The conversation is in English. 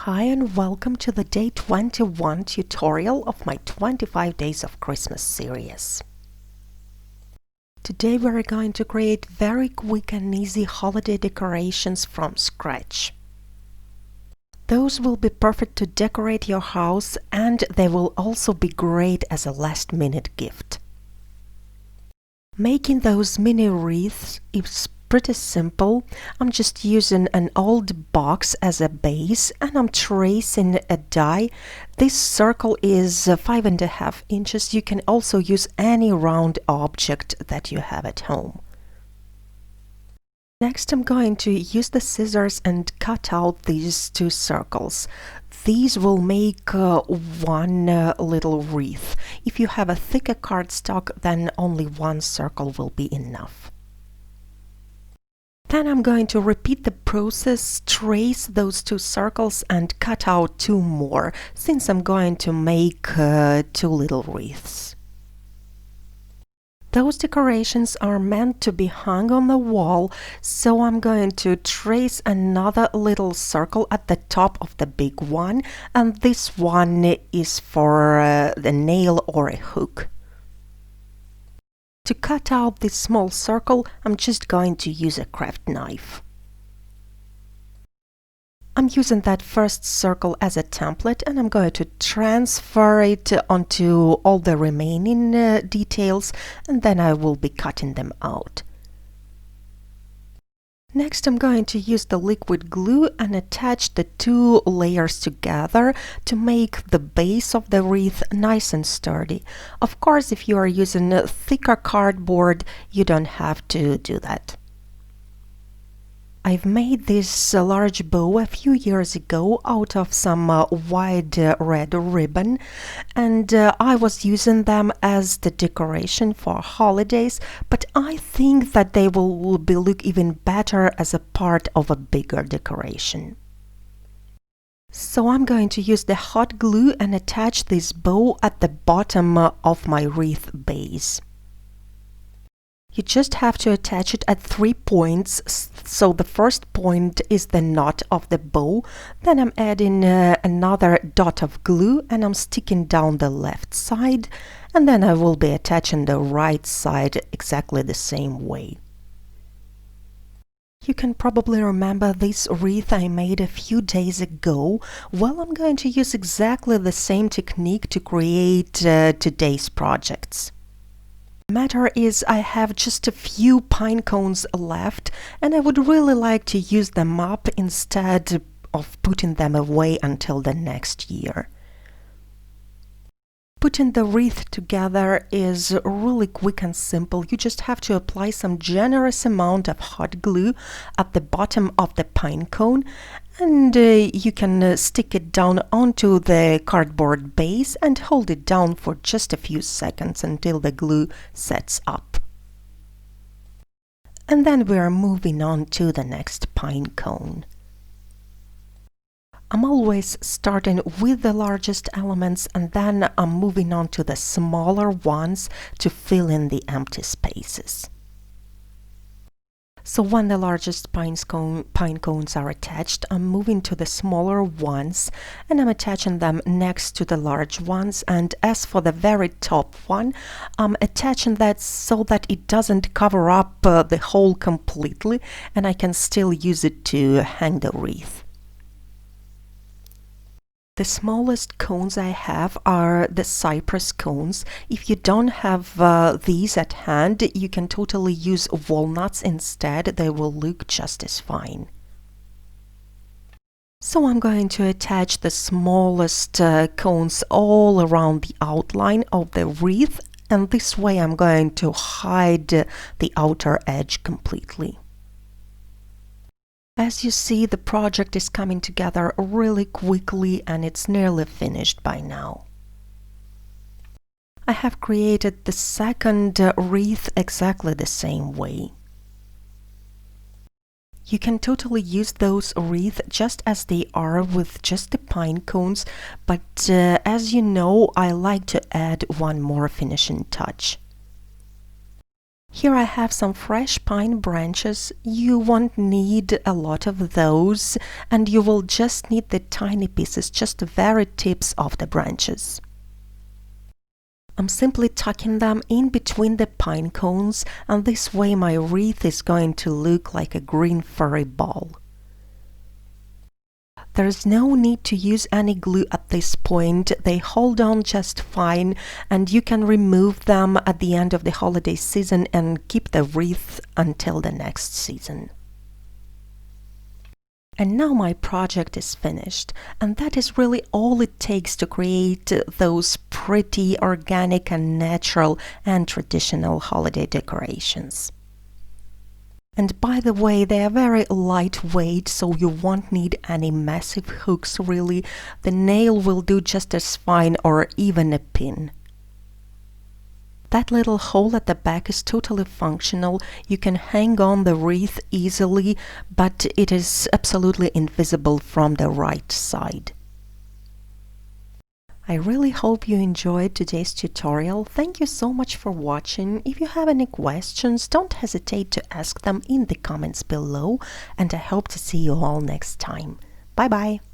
Hi and welcome to the day 21 tutorial of my 25 Days of Christmas series. Today we're going to create very quick and easy holiday decorations from scratch. Those will be perfect to decorate your house, and they will also be great as a last-minute gift. Making those mini wreaths is pretty simple. I'm just using an old box as a base and I'm tracing a die. This circle is 5.5 inches. You can also use any round object that you have at home. Next, I'm going to use the scissors and cut out these two circles. These will make one little wreath. If you have a thicker cardstock, then only one circle will be enough. Then I'm going to repeat the process, trace those two circles and cut out two more, since I'm going to make two little wreaths. Those decorations are meant to be hung on the wall, so I'm going to trace another little circle at the top of the big one, and this one is for the nail or a hook. To cut out this small circle, I'm just going to use a craft knife. I'm using that first circle as a template, and I'm going to transfer it onto all the remaining details, and then I will be cutting them out. Next, I'm going to use the liquid glue and attach the two layers together to make the base of the wreath nice and sturdy. Of course, if you are using a thicker cardboard, you don't have to do that. I've made this large bow a few years ago out of some wide red ribbon, and I was using them as the decoration for holidays, but I think that they will look even better as a part of a bigger decoration. So I'm going to use the hot glue and attach this bow at the bottom of my wreath base. You just have to attach it at 3 points, so the first point is the knot of the bow, then I'm adding another dot of glue and I'm sticking down the left side, and then I will be attaching the right side exactly the same way. You can probably remember this wreath I made a few days ago. Well, I'm going to use exactly the same technique to create today's projects. The matter is, I have just a few pine cones left, and I would really like to use them up instead of putting them away until the next year. Putting the wreath together is really quick and simple. You just have to apply some generous amount of hot glue at the bottom of the pine cone, and you can stick it down onto the cardboard base and hold it down for just a few seconds until the glue sets up. And then we are moving on to the next pine cone. I'm always starting with the largest elements, and then I'm moving on to the smaller ones to fill in the empty spaces. So when the largest pine cones are attached, I'm moving to the smaller ones and I'm attaching them next to the large ones. And as for the very top one, I'm attaching that so that it doesn't cover up the hole completely, and I can still use it to hang the wreath. The smallest cones I have are the cypress cones. If you don't have these at hand, you can totally use walnuts instead. They will look just as fine. So I'm going to attach the smallest cones all around the outline of the wreath, and this way I'm going to hide the outer edge completely. As you see, the project is coming together really quickly and it's nearly finished by now. I have created the second wreath exactly the same way. You can totally use those wreaths just as they are with just the pine cones, but as you know, I like to add one more finishing touch. Here I have some fresh pine branches. You won't need a lot of those, and you will just need the tiny pieces, just the very tips of the branches. I'm simply tucking them in between the pine cones, and this way my wreath is going to look like a green furry ball. There is no need to use any glue at this point. They hold on just fine, and you can remove them at the end of the holiday season and keep the wreath until the next season. And now my project is finished, and that is really all it takes to create those pretty, organic and natural and traditional holiday decorations. And by the way, they are very lightweight, so you won't need any massive hooks really. The nail will do just as fine, or even a pin. That little hole at the back is totally functional. You can hang on the wreath easily, but it is absolutely invisible from the right side. I really hope you enjoyed today's tutorial. Thank you so much for watching. If you have any questions, don't hesitate to ask them in the comments below, and I hope to see you all next time. Bye bye!